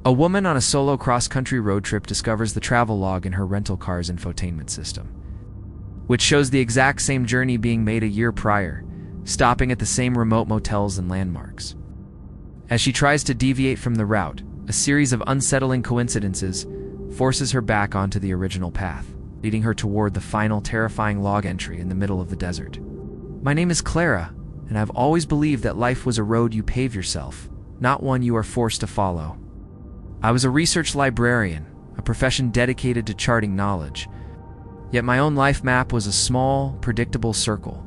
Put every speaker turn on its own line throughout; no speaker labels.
A woman on a solo cross-country road trip discovers the travel log in her rental car's infotainment system, which shows the exact same journey being made a year prior, stopping at the same remote motels and landmarks. As she tries to deviate from the route, a series of unsettling coincidences forces her back onto the original path, leading her toward the final terrifying log entry in the middle of the desert. My name is Clara, and I've always believed that life was a road you pave yourself, not one you are forced to follow. I was a research librarian, a profession dedicated to charting knowledge, yet my own life map was a small, predictable circle.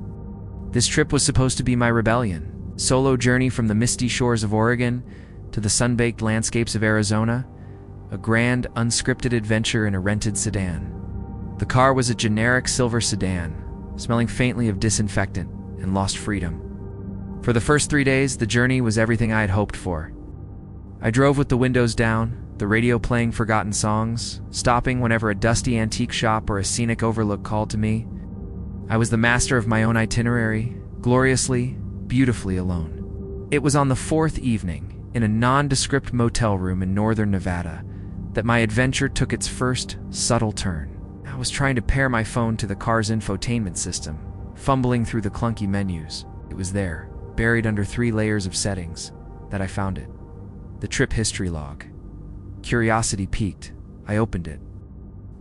This trip was supposed to be my rebellion, solo journey from the misty shores of Oregon to the sun-baked landscapes of Arizona, a grand, unscripted adventure in a rented sedan. The car was a generic silver sedan, smelling faintly of disinfectant and lost freedom. For the first 3 days, the journey was everything I had hoped for. I drove with the windows down, the radio playing forgotten songs, stopping whenever a dusty antique shop or a scenic overlook called to me. I was the master of my own itinerary, gloriously, beautifully alone. It was on the 4th evening, in a nondescript motel room in northern Nevada, that my adventure took its first, subtle turn. I was trying to pair my phone to the car's infotainment system, fumbling through the clunky menus. It was there, buried under 3 layers of settings, that I found it. The trip history log. Curiosity piqued. I opened it.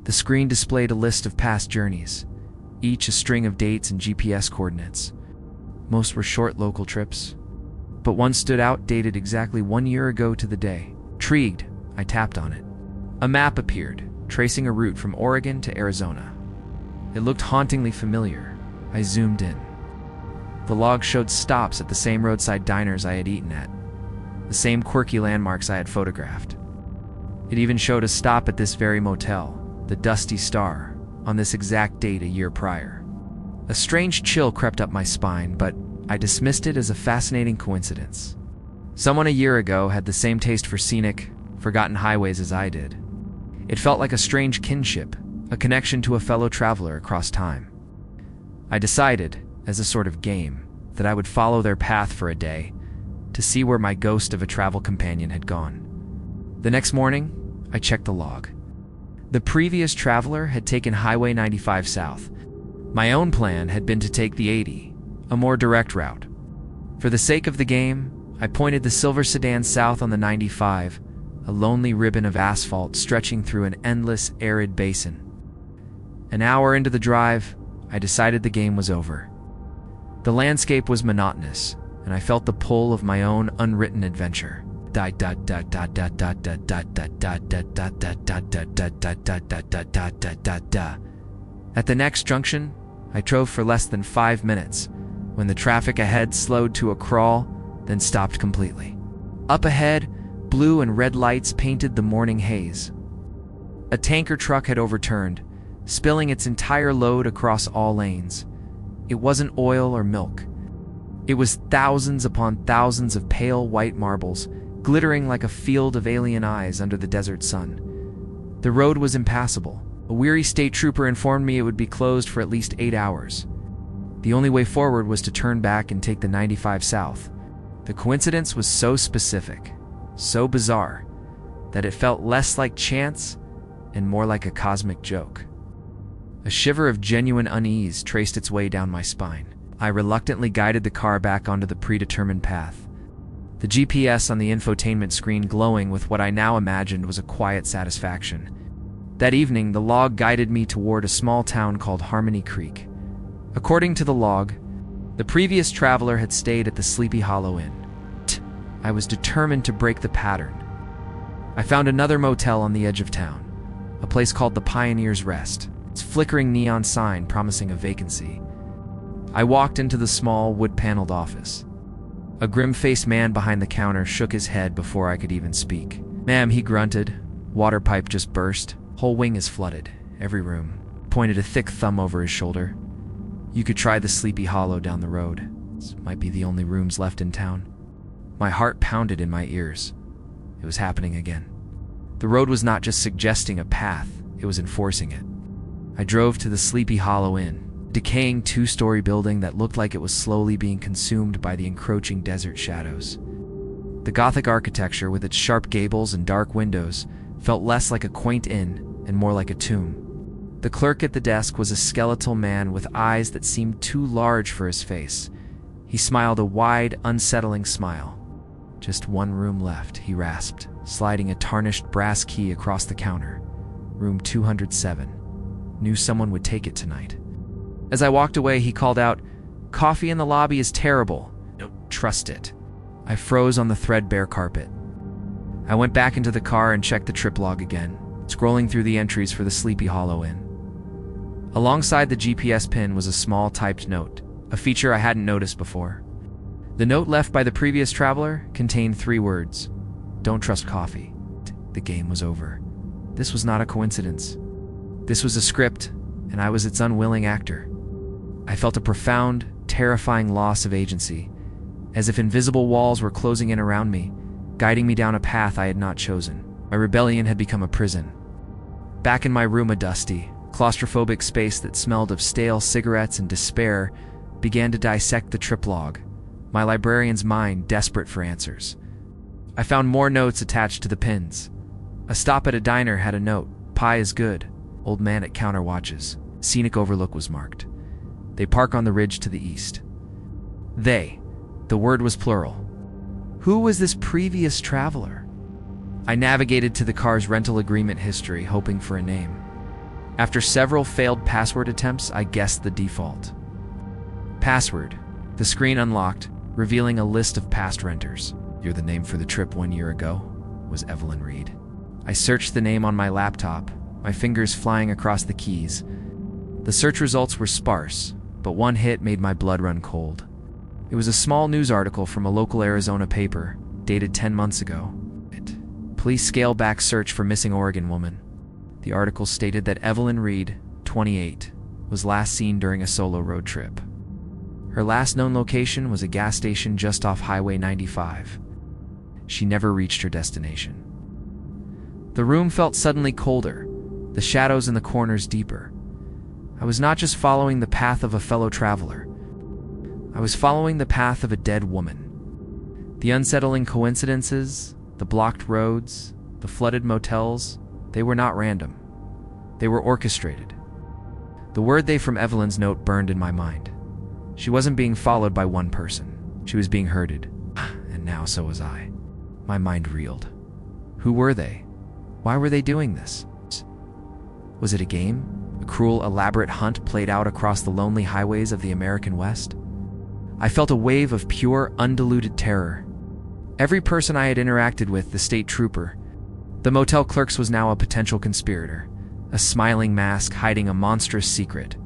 The screen displayed a list of past journeys, each a string of dates and GPS coordinates. Most were short local trips, but one stood out, dated exactly 1 year ago to the day. Intrigued, I tapped on it. A map appeared, tracing a route from Oregon to Arizona. It looked hauntingly familiar. I zoomed in. The log showed stops at the same roadside diners I had eaten at, the same quirky landmarks I had photographed. It even showed a stop at this very motel, the Dusty Star, on this exact date a year prior. A strange chill crept up my spine, but I dismissed it as a fascinating coincidence. Someone a year ago had the same taste for scenic, forgotten highways as I did. It felt like a strange kinship, a connection to a fellow traveler across time. I decided, as a sort of game, that I would follow their path for a day, to see where my ghost of a travel companion had gone. The next morning, I checked the log. The previous traveler had taken Highway 95 south. My own plan had been to take the 80, a more direct route. For the sake of the game, I pointed the silver sedan south on the 95, a lonely ribbon of asphalt stretching through an endless, arid basin. An hour into the drive, I decided the game was over. The landscape was monotonous, and I felt the pull of my own unwritten adventure. At the next junction, I drove for less than 5 minutes, when the traffic ahead slowed to a crawl, then stopped completely. Up ahead, blue and red lights painted the morning haze. A tanker truck had overturned, spilling its entire load across all lanes. It wasn't oil or milk. It was thousands upon thousands of pale white marbles, glittering like a field of alien eyes under the desert sun. The road was impassable. A weary state trooper informed me it would be closed for at least 8 hours. The only way forward was to turn back and take the 95 south. The coincidence was so specific, so bizarre, that it felt less like chance and more like a cosmic joke. A shiver of genuine unease traced its way down my spine. I reluctantly guided the car back onto the predetermined path, the GPS on the infotainment screen glowing with what I now imagined was a quiet satisfaction. That evening, the log guided me toward a small town called Harmony Creek. According to the log, the previous traveler had stayed at the Sleepy Hollow Inn. I was determined to break the pattern. I found another motel on the edge of town, a place called the Pioneer's Rest, its flickering neon sign promising a vacancy. I walked into the small, wood-paneled office. A grim-faced man behind the counter shook his head before I could even speak. "Ma'am," he grunted. "Water pipe just burst. Whole wing is flooded. Every room." Pointed a thick thumb over his shoulder. "You could try the Sleepy Hollow down the road. This might be the only rooms left in town." My heart pounded in my ears. It was happening again. The road was not just suggesting a path, it was enforcing it. I drove to the Sleepy Hollow Inn, a decaying 2-story building that looked like it was slowly being consumed by the encroaching desert shadows. The Gothic architecture, with its sharp gables and dark windows, felt less like a quaint inn and more like a tomb. The clerk at the desk was a skeletal man with eyes that seemed too large for his face. He smiled a wide, unsettling smile. "Just one room left," he rasped, sliding a tarnished brass key across the counter. "Room 207. Knew someone would take it tonight." As I walked away, he called out, "Coffee in the lobby is terrible. Don't trust it." I froze on the threadbare carpet. I went back into the car and checked the trip log again, scrolling through the entries for the Sleepy Hollow Inn. Alongside the GPS pin was a small typed note, a feature I hadn't noticed before. The note left by the previous traveler contained 3 words: "Don't trust coffee." The game was over. This was not a coincidence. This was a script, and I was its unwilling actor. I felt a profound, terrifying loss of agency, as if invisible walls were closing in around me, guiding me down a path I had not chosen. My rebellion had become a prison. Back in my room, a dusty, claustrophobic space that smelled of stale cigarettes and despair began to dissect the trip log, my librarian's mind desperate for answers. I found more notes attached to the pins. A stop at a diner had a note: "Pie is good. Old man at counter watches. Scenic overlook" was marked. "They park on the ridge to the east." They. The word was plural. Who was this previous traveler? I navigated to the car's rental agreement history, hoping for a name. After several failed password attempts, I guessed the default. Password. The screen unlocked, revealing a list of past renters. "You're the name for the trip 1 year ago," was Evelyn Reed. I searched the name on my laptop, my fingers flying across the keys. The search results were sparse, but one hit made my blood run cold. It was a small news article from a local Arizona paper, dated 10 months ago. Police scale back search for missing Oregon woman. The article stated that Evelyn Reed, 28, was last seen during a solo road trip. Her last known location was a gas station just off Highway 95. She never reached her destination. The room felt suddenly colder, the shadows in the corners deeper. I was not just following the path of a fellow traveler. I was following the path of a dead woman. The unsettling coincidences, the blocked roads, the flooded motels, they were not random. They were orchestrated. The word "they" from Evelyn's note burned in my mind. She wasn't being followed by one person. She was being herded. And now so was I. My mind reeled. Who were they? Why were they doing this? Was it a game? A cruel, elaborate hunt played out across the lonely highways of the American West? I felt a wave of pure, undiluted terror. Every person I had interacted with, the state trooper, the motel clerks, was now a potential conspirator, a smiling mask hiding a monstrous secret.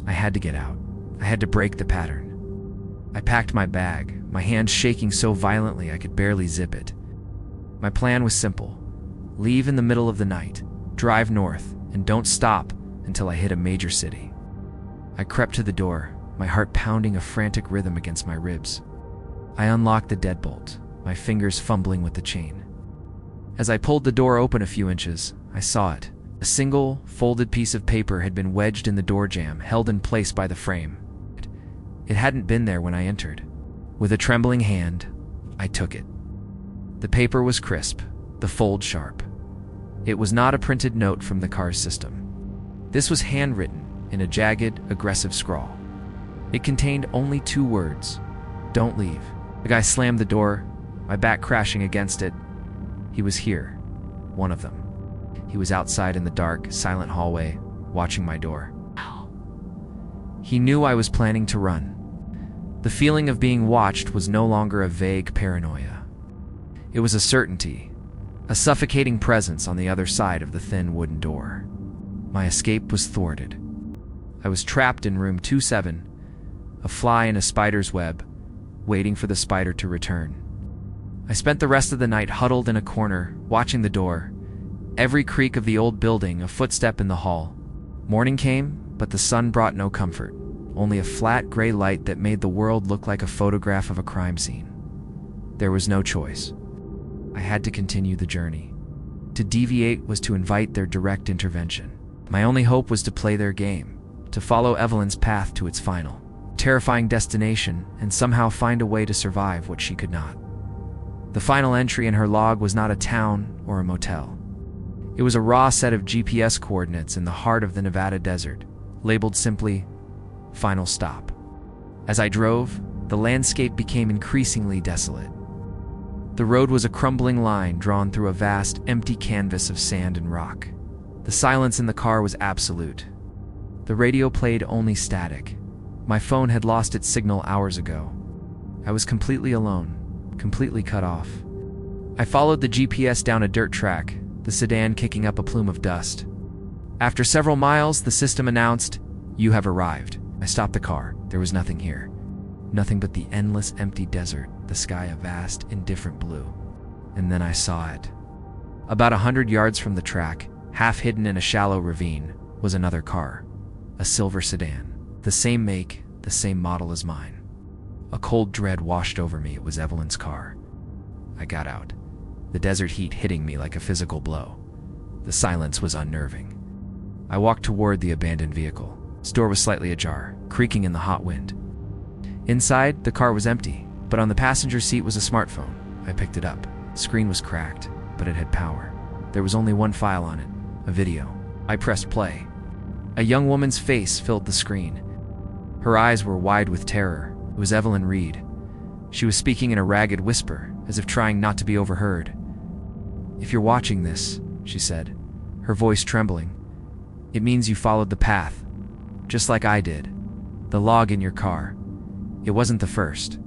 I had to get out. I had to break the pattern. I packed my bag, my hands shaking so violently I could barely zip it. My plan was simple. Leave in the middle of the night, drive north, and don't stop until I hit a major city. I crept to the door, my heart pounding a frantic rhythm against my ribs. I unlocked the deadbolt, my fingers fumbling with the chain. As I pulled the door open a few inches, I saw it. A single, folded piece of paper had been wedged in the door jamb, held in place by the frame. It hadn't been there when I entered. With a trembling hand, I took it. The paper was crisp, the fold sharp. It was not a printed note from the car's system. This was handwritten in a jagged, aggressive scrawl. It contained only 2 words: "Don't leave." The guy slammed the door, my back crashing against it. He was here, one of them. He was outside in the dark, silent hallway, watching my door. He knew I was planning to run. The feeling of being watched was no longer a vague paranoia. It was a certainty, a suffocating presence on the other side of the thin wooden door. My escape was thwarted. I was trapped in room 27, a fly in a spider's web, waiting for the spider to return. I spent the rest of the night huddled in a corner, watching the door, every creak of the old building a footstep in the hall. Morning came, but the sun brought no comfort, only a flat gray light that made the world look like a photograph of a crime scene. There was no choice. I had to continue the journey. To deviate was to invite their direct intervention. My only hope was to play their game, to follow Evelyn's path to its final, terrifying destination and somehow find a way to survive what she could not. The final entry in her log was not a town or a motel. It was a raw set of GPS coordinates in the heart of the Nevada desert, labeled simply, "Final Stop." As I drove, the landscape became increasingly desolate. The road was a crumbling line drawn through a vast, empty canvas of sand and rock. The silence in the car was absolute. The radio played only static. My phone had lost its signal hours ago. I was completely alone, completely cut off. I followed the GPS down a dirt track, the sedan kicking up a plume of dust. After several miles, the system announced, "You have arrived." I stopped the car. There was nothing here. Nothing but the endless empty desert, the sky a vast, indifferent blue. And then I saw it. About 100 yards from the track, half hidden in a shallow ravine, was another car. A silver sedan. The same make, the same model as mine. A cold dread washed over me. It was Evelyn's car. I got out, the desert heat hitting me like a physical blow. The silence was unnerving. I walked toward the abandoned vehicle. Its door was slightly ajar, creaking in the hot wind. Inside, the car was empty, but on the passenger seat was a smartphone. I picked it up. The screen was cracked, but it had power. There was only one file on it, a video. I pressed play. A young woman's face filled the screen. Her eyes were wide with terror. It was Evelyn Reed. She was speaking in a ragged whisper, as if trying not to be overheard. "If you're watching this," she said, her voice trembling, "it means you followed the path, just like I did. The log in your car. It wasn't the first.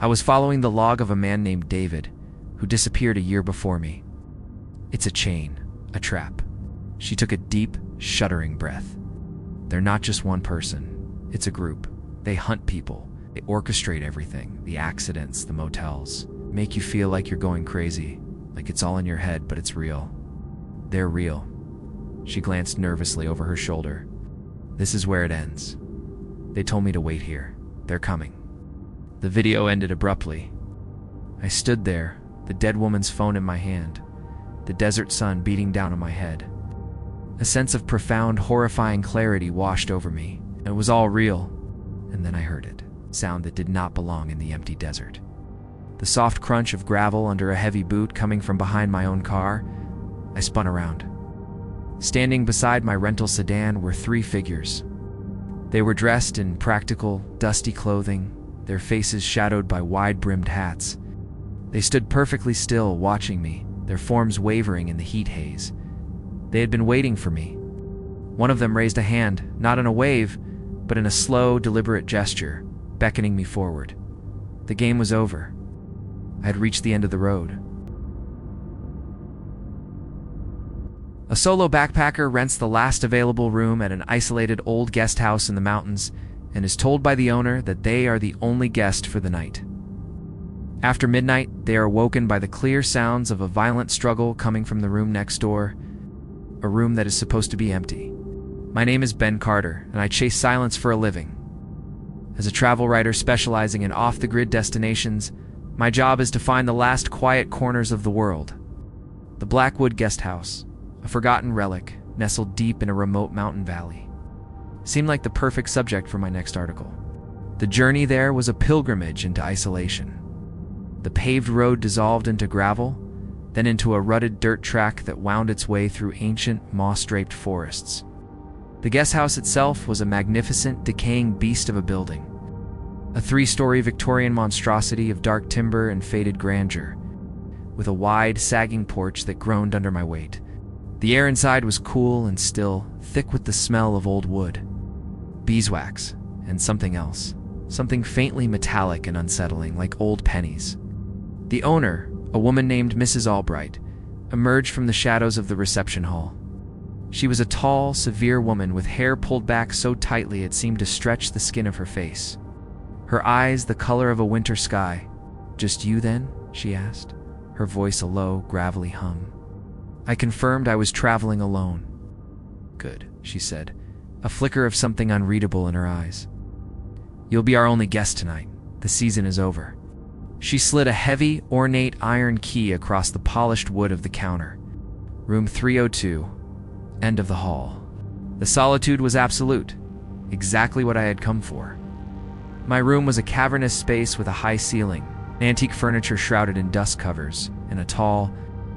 I was following the log of a man named David, who disappeared a year before me. It's a chain, a trap." She took a deep, shuddering breath. "They're not just one person. It's a group. They hunt people. They orchestrate everything, the accidents, the motels. Make you feel like you're going crazy, like it's all in your head, but it's real. They're real." She glanced nervously over her shoulder. "This is where it ends. They told me to wait here. They're coming." The video ended abruptly. I stood there, the dead woman's phone in my hand, the desert sun beating down on my head. A sense of profound, horrifying clarity washed over me. It was all real. And then I heard it, sound that did not belong in the empty desert. The soft crunch of gravel under a heavy boot coming from behind my own car. I spun around. Standing beside my rental sedan were 3 figures. They were dressed in practical, dusty clothing, their faces shadowed by wide-brimmed hats. They stood perfectly still, watching me, their forms wavering in the heat haze. They had been waiting for me. One of them raised a hand, not in a wave, but in a slow, deliberate gesture, beckoning me forward. The game was over. I had reached the end of the road. A solo backpacker rents the last available room at an isolated old guest house in the mountains and is told by the owner that they are the only guest for the night. After midnight, they are woken by the clear sounds of a violent struggle coming from the room next door, a room that is supposed to be empty. My name is Ben Carter, and I chase silence for a living. As a travel writer specializing in off-the-grid destinations, my job is to find the last quiet corners of the world. The Blackwood Guest House, a forgotten relic nestled deep in a remote mountain valley, seemed like the perfect subject for my next article. The journey there was a pilgrimage into isolation. The paved road dissolved into gravel, then into a rutted dirt track that wound its way through ancient, moss-draped forests. The guest house itself was a magnificent, decaying beast of a building, a 3-story Victorian monstrosity of dark timber and faded grandeur, with a wide, sagging porch that groaned under my weight. The air inside was cool and still, thick with the smell of old wood, beeswax, and something else, something faintly metallic and unsettling, like old pennies. The owner, a woman named Mrs. Albright, emerged from the shadows of the reception hall. She was a tall, severe woman with hair pulled back so tightly it seemed to stretch the skin of her face. Her eyes the color of a winter sky. "Just you, then?" she asked, her voice a low, gravelly hum. I confirmed I was traveling alone. "Good," she said, a flicker of something unreadable in her eyes. "You'll be our only guest tonight. The season is over." She slid a heavy, ornate iron key across the polished wood of the counter. Room 302, end of the hall. The solitude was absolute, exactly what I had come for. My room was a cavernous space with a high ceiling, Antique furniture shrouded in dust covers, and a tall,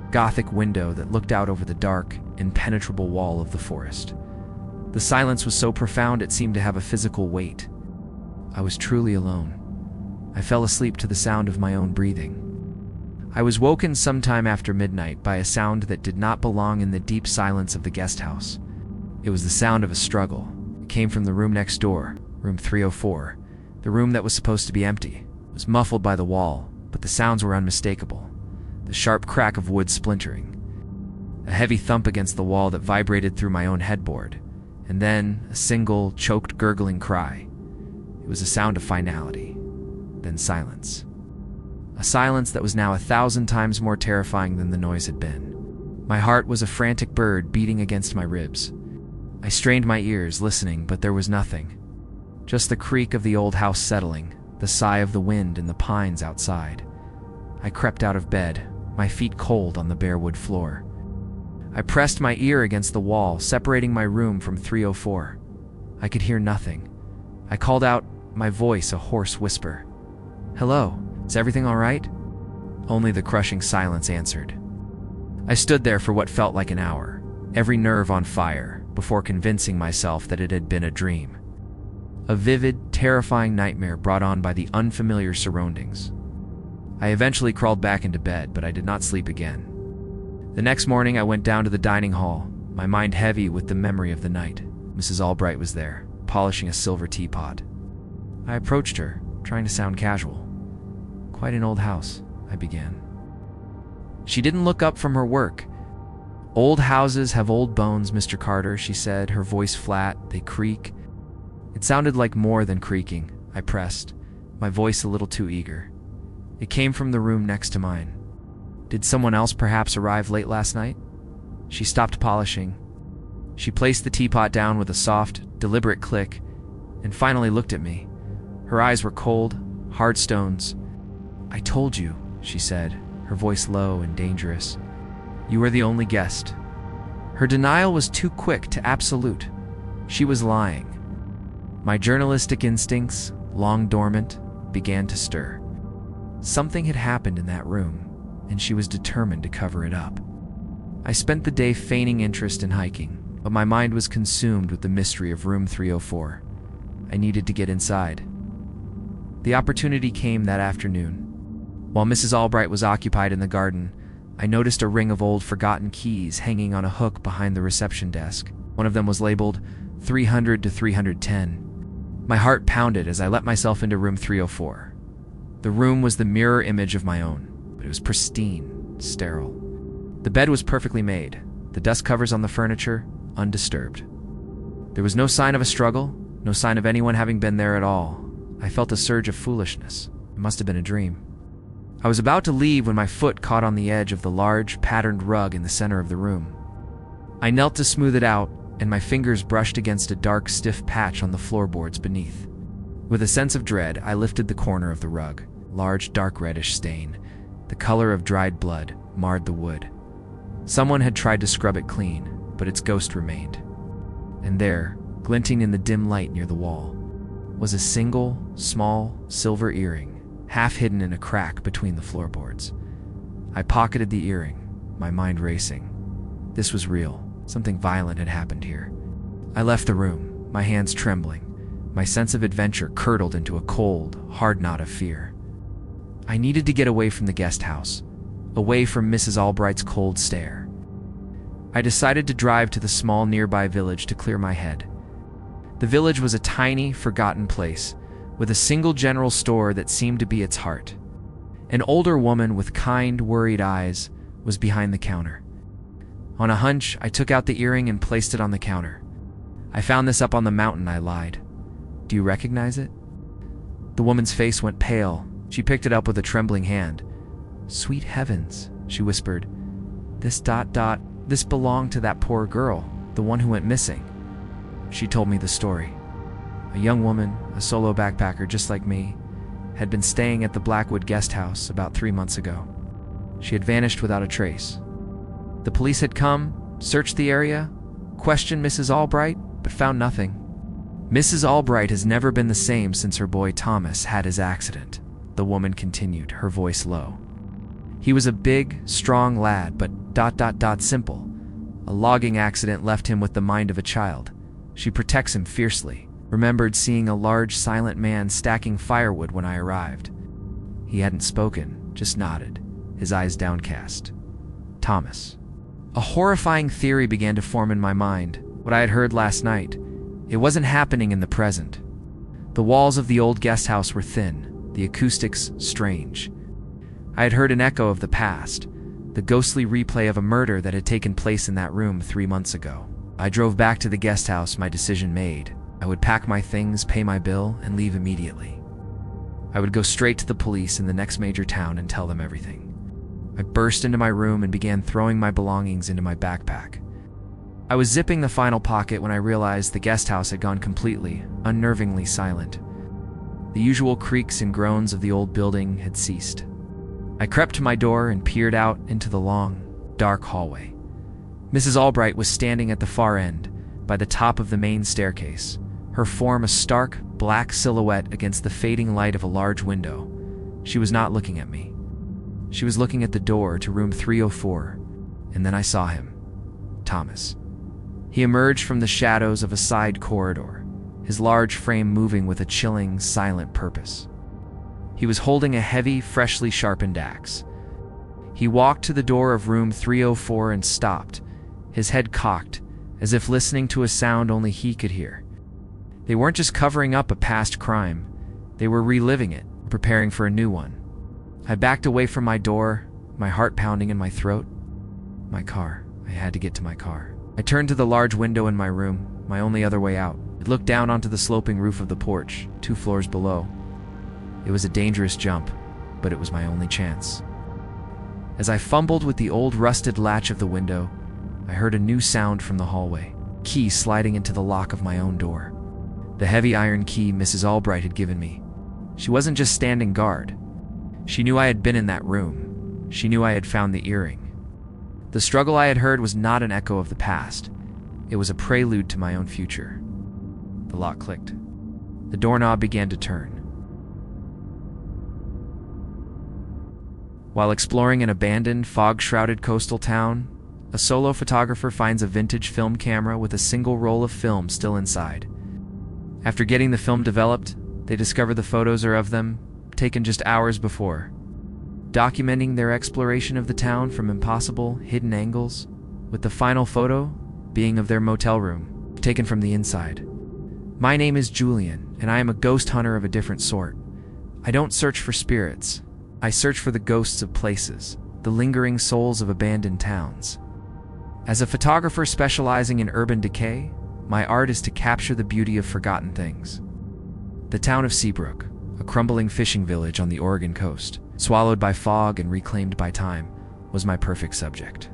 Gothic window that looked out over the dark, impenetrable wall of the forest. The silence was so profound it seemed to have a physical weight. I was truly alone. I fell asleep to the sound of my own breathing. I was woken sometime after midnight by a sound that did not belong in the deep silence of the guest house. It was the sound of a struggle. It came from the room next door, room 304. The room that was supposed to be empty. It was muffled by the wall, but the sounds were unmistakable. The sharp crack of wood splintering, a heavy thump against the wall that vibrated through my own headboard, and then a single, choked, gurgling cry. It was a sound of finality, then silence. A silence that was now 1,000 times more terrifying than the noise had been. My heart was a frantic bird beating against my ribs. I strained my ears, listening, but there was nothing. Just the creak of the old house settling, the sigh of the wind in the pines outside. I crept out of bed, my feet cold on the bare wood floor. I pressed my ear against the wall, separating my room from 304. I could hear nothing. I called out, my voice a hoarse whisper. "Hello, is everything all right?" Only the crushing silence answered. I stood there for what felt like an hour, every nerve on fire, before convincing myself that it had been a dream. A vivid, terrifying nightmare brought on by the unfamiliar surroundings. I eventually crawled back into bed, but I did not sleep again. The next morning I went down to the dining hall, my mind heavy with the memory of the night. Mrs. Albright was there, polishing a silver teapot. I approached her, trying to sound casual. "Quite an old house," I began. She didn't look up from her work. "Old houses have old bones, Mr. Carter," she said, her voice flat. "They creak." It sounded like more than creaking. I pressed, my voice a little too eager. It came from the room next to mine. "Did someone else perhaps arrive late last night?" She stopped polishing. She placed the teapot down with a soft, deliberate click, and finally looked at me. Her eyes were cold, hard stones. "I told you," she said, her voice low and dangerous. "You were the only guest." Her denial was too quick to absolute. She was lying. My journalistic instincts, long dormant, began to stir. Something had happened in that room, and she was determined to cover it up. I spent the day feigning interest in hiking, but my mind was consumed with the mystery of room 304. I needed to get inside. The opportunity came that afternoon. While Mrs. Albright was occupied in the garden, I noticed a ring of old forgotten keys hanging on a hook behind the reception desk. One of them was labeled 300 to 310. My heart pounded as I let myself into room 304. The room was the mirror image of my own, but it was pristine, sterile. The bed was perfectly made, the dust covers on the furniture undisturbed. There was no sign of a struggle, no sign of anyone having been there at all. I felt a surge of foolishness. It must have been a dream. I was about to leave when my foot caught on the edge of the large, patterned rug in the center of the room. I knelt to smooth it out, and my fingers brushed against a dark, stiff patch on the floorboards beneath. With a sense of dread, I lifted the corner of the rug. Large, dark reddish stain, the color of dried blood, marred the wood. Someone had tried to scrub it clean, but its ghost remained. And there, glinting in the dim light near the wall, was a single, small, silver earring, half hidden in a crack between the floorboards. I pocketed the earring, my mind racing. This was real. Something violent had happened here. I left the room, my hands trembling. My sense of adventure curdled into a cold, hard knot of fear. I needed to get away from the guest house, away from Mrs. Albright's cold stare. I decided to drive to the small nearby village to clear my head. The village was a tiny, forgotten place, with a single general store that seemed to be its heart. An older woman with kind, worried eyes was behind the counter. On a hunch, I took out the earring and placed it on the counter. "I found this up on the mountain," I lied. "Do you recognize it?" The woman's face went pale. She picked it up with a trembling hand. "Sweet heavens," she whispered. This belonged to that poor girl, the one who went missing." She told me the story. A young woman, a solo backpacker just like me, had been staying at the Blackwood guest house about 3 months ago. She had vanished without a trace. The police had come, searched the area, questioned Mrs. Albright, but found nothing. Mrs. Albright has never been the same since her boy Thomas had his accident. the woman continued, her voice low. He was a big, strong lad, but simple. A logging accident left him with the mind of a child. She protects him fiercely. Remembered seeing a large, silent man stacking firewood when I arrived. He hadn't spoken, just nodded, his eyes downcast. Thomas. A horrifying theory began to form in my mind. What I had heard last night, it wasn't happening in the present. The walls of the old guest house were thin, the acoustics strange. I had heard an echo of the past, the ghostly replay of a murder that had taken place in that room 3 months ago. I drove back to the guest house, my decision made. I would pack my things, pay my bill, and leave immediately. I would go straight to the police in the next major town and tell them everything. I burst into my room and began throwing my belongings into my backpack. I was zipping the final pocket when I realized the guest house had gone completely, unnervingly silent. The usual creaks and groans of the old building had ceased. I crept to my door and peered out into the long, dark hallway. Mrs. Albright was standing at the far end, by the top of the main staircase, her form a stark, black silhouette against the fading light of a large window. She was not looking at me. She was looking at the door to room 304, and then I saw him. Thomas. He emerged from the shadows of a side corridor, his large frame moving with a chilling, silent purpose. He was holding a heavy, freshly sharpened axe. He walked to the door of room 304 and stopped, his head cocked, as if listening to a sound only he could hear. They weren't just covering up a past crime, they were reliving it, preparing for a new one. I backed away from my door, my heart pounding in my throat. My car. I had to get to my car. I turned to the large window in my room, my only other way out. It looked down onto the sloping roof of the porch, 2 floors below. It was a dangerous jump, but it was my only chance. As I fumbled with the old rusted latch of the window, I heard a new sound from the hallway, key sliding into the lock of my own door. The heavy iron key Mrs. Albright had given me. She wasn't just standing guard. She knew I had been in that room. She knew I had found the earring. The struggle I had heard was not an echo of the past. It was a prelude to my own future. The lock clicked. The doorknob began to turn. While exploring an abandoned, fog-shrouded coastal town, a solo photographer finds a vintage film camera with a single roll of film still inside. After getting the film developed, they discover the photos are of them, taken just hours before, documenting their exploration of the town from impossible, hidden angles, with the final photo being of their motel room, taken from the inside. My name is Julian, and I am a ghost hunter of a different sort. I don't search for spirits. I search for the ghosts of places, the lingering souls of abandoned towns. As a photographer specializing in urban decay, my art is to capture the beauty of forgotten things. The town of Seabrook, a crumbling fishing village on the Oregon coast, swallowed by fog and reclaimed by time, was my perfect subject.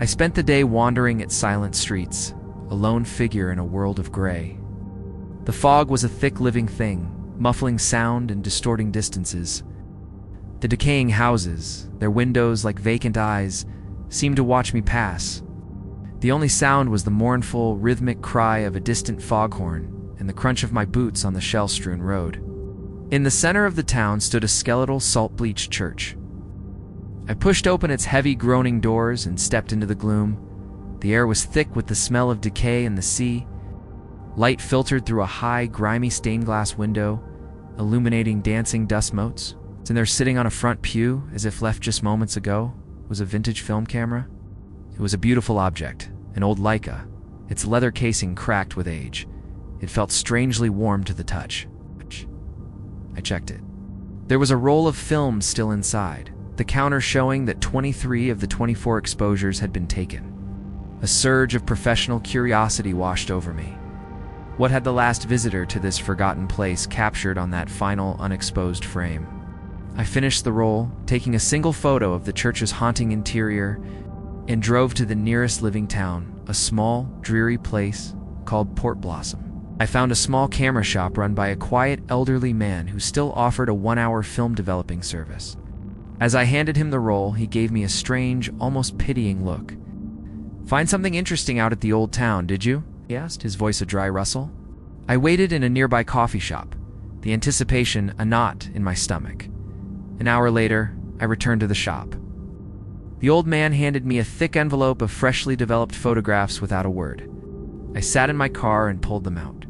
I spent the day wandering its silent streets, a lone figure in a world of gray. The fog was a thick living thing, muffling sound and distorting distances. The decaying houses, their windows like vacant eyes, seemed to watch me pass. The only sound was the mournful, rhythmic cry of a distant foghorn and the crunch of my boots on the shell-strewn road. In the center of the town stood a skeletal, salt-bleached church. I pushed open its heavy, groaning doors and stepped into the gloom. The air was thick with the smell of decay and the sea. Light filtered through a high, grimy stained-glass window, illuminating dancing dust motes. And there, sitting on a front pew, as if left just moments ago, was a vintage film camera. It was a beautiful object, an old Leica, its leather casing cracked with age. It felt strangely warm to the touch. I checked it. There was a roll of film still inside, the counter showing that 23 of the 24 exposures had been taken. A surge of professional curiosity washed over me. What had the last visitor to this forgotten place captured on that final unexposed frame? I finished the roll, taking a single photo of the church's haunting interior, and drove to the nearest living town, a small, dreary place called Port Blossom. I found a small camera shop run by a quiet, elderly man who still offered a 1-hour film developing service. As I handed him the roll, he gave me a strange, almost pitying look. "Find something interesting out at the old town, did you?" he asked, his voice a dry rustle. I waited in a nearby coffee shop, the anticipation a knot in my stomach. An hour later, I returned to the shop. The old man handed me a thick envelope of freshly developed photographs without a word. I sat in my car and pulled them out.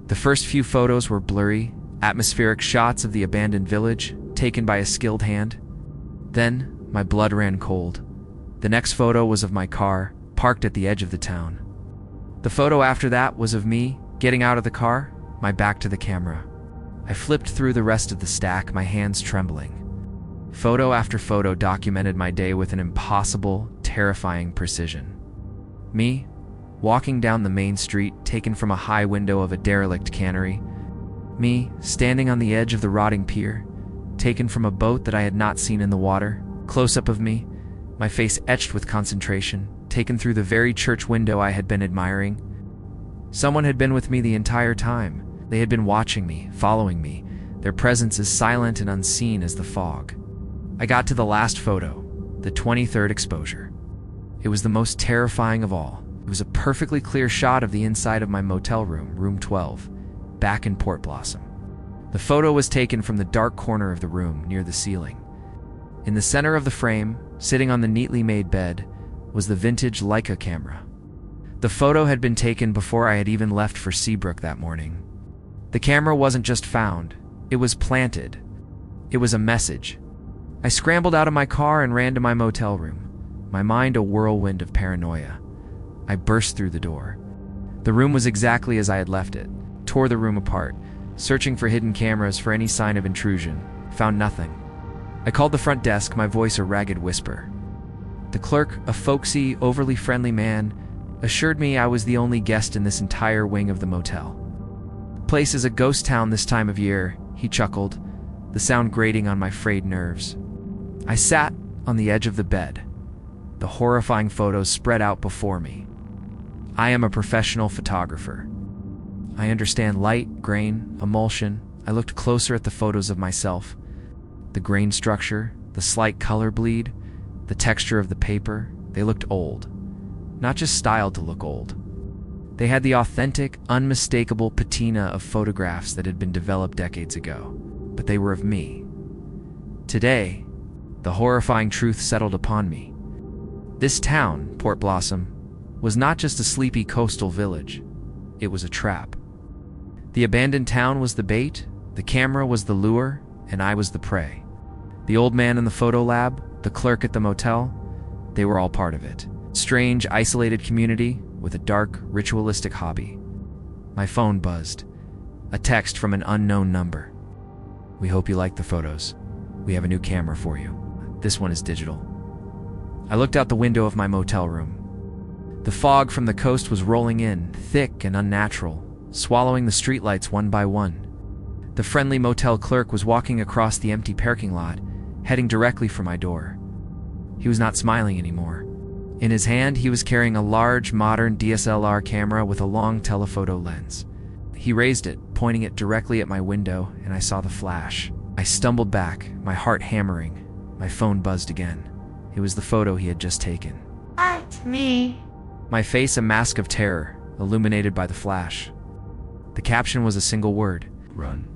The first few photos were blurry, atmospheric shots of the abandoned village, taken by a skilled hand. Then, my blood ran cold. The next photo was of my car, parked at the edge of the town. The photo after that was of me, getting out of the car, my back to the camera. I flipped through the rest of the stack, my hands trembling. Photo after photo documented my day with an impossible, terrifying precision. Me, walking down the main street, taken from a high window of a derelict cannery. Me, standing on the edge of the rotting pier, taken from a boat that I had not seen in the water. Close-up of me, my face etched with concentration, taken through the very church window I had been admiring. Someone had been with me the entire time. They had been watching me, following me, their presence as silent and unseen as the fog. I got to the last photo, the 23rd exposure. It was the most terrifying of all. It was a perfectly clear shot of the inside of my motel room, room 12, back in Port Blossom. The photo was taken from the dark corner of the room, near the ceiling. In the center of the frame, sitting on the neatly made bed, was the vintage Leica camera. The photo had been taken before I had even left for Seabrook that morning. The camera wasn't just found, it was planted. It was a message. I scrambled out of my car and ran to my motel room, my mind a whirlwind of paranoia. I burst through the door. The room was exactly as I had left it, tore the room apart, searching for hidden cameras for any sign of intrusion, found nothing. I called the front desk, my voice a ragged whisper. The clerk, a folksy, overly friendly man, assured me I was the only guest in this entire wing of the motel. The place is a ghost town this time of year, he chuckled, the sound grating on my frayed nerves. I sat on the edge of the bed. The horrifying photos spread out before me. I am a professional photographer. I understand light, grain, emulsion. I looked closer at the photos of myself. The grain structure, the slight color bleed, the texture of the paper, they looked old. Not just styled to look old. They had the authentic, unmistakable patina of photographs that had been developed decades ago. But they were of me. Today, the horrifying truth settled upon me. This town, Port Blossom, was not just a sleepy coastal village. It was a trap. The abandoned town was the bait, the camera was the lure, and I was the prey. The old man in the photo lab, the clerk at the motel, they were all part of it. Strange, isolated community with a dark, ritualistic hobby. My phone buzzed. A text from an unknown number. We hope you like the photos. We have a new camera for you. This one is digital. I looked out the window of my motel room. The fog from the coast was rolling in, thick and unnatural, swallowing the streetlights one by one. The friendly motel clerk was walking across the empty parking lot, heading directly for my door. He was not smiling anymore. In his hand, he was carrying a large, modern DSLR camera with a long telephoto lens. He raised it, pointing it directly at my window, and I saw the flash. I stumbled back, my heart hammering. My phone buzzed again. It was the photo he had just taken.
It's me.
My face a mask of terror, illuminated by the flash. The caption was a single word.
Run.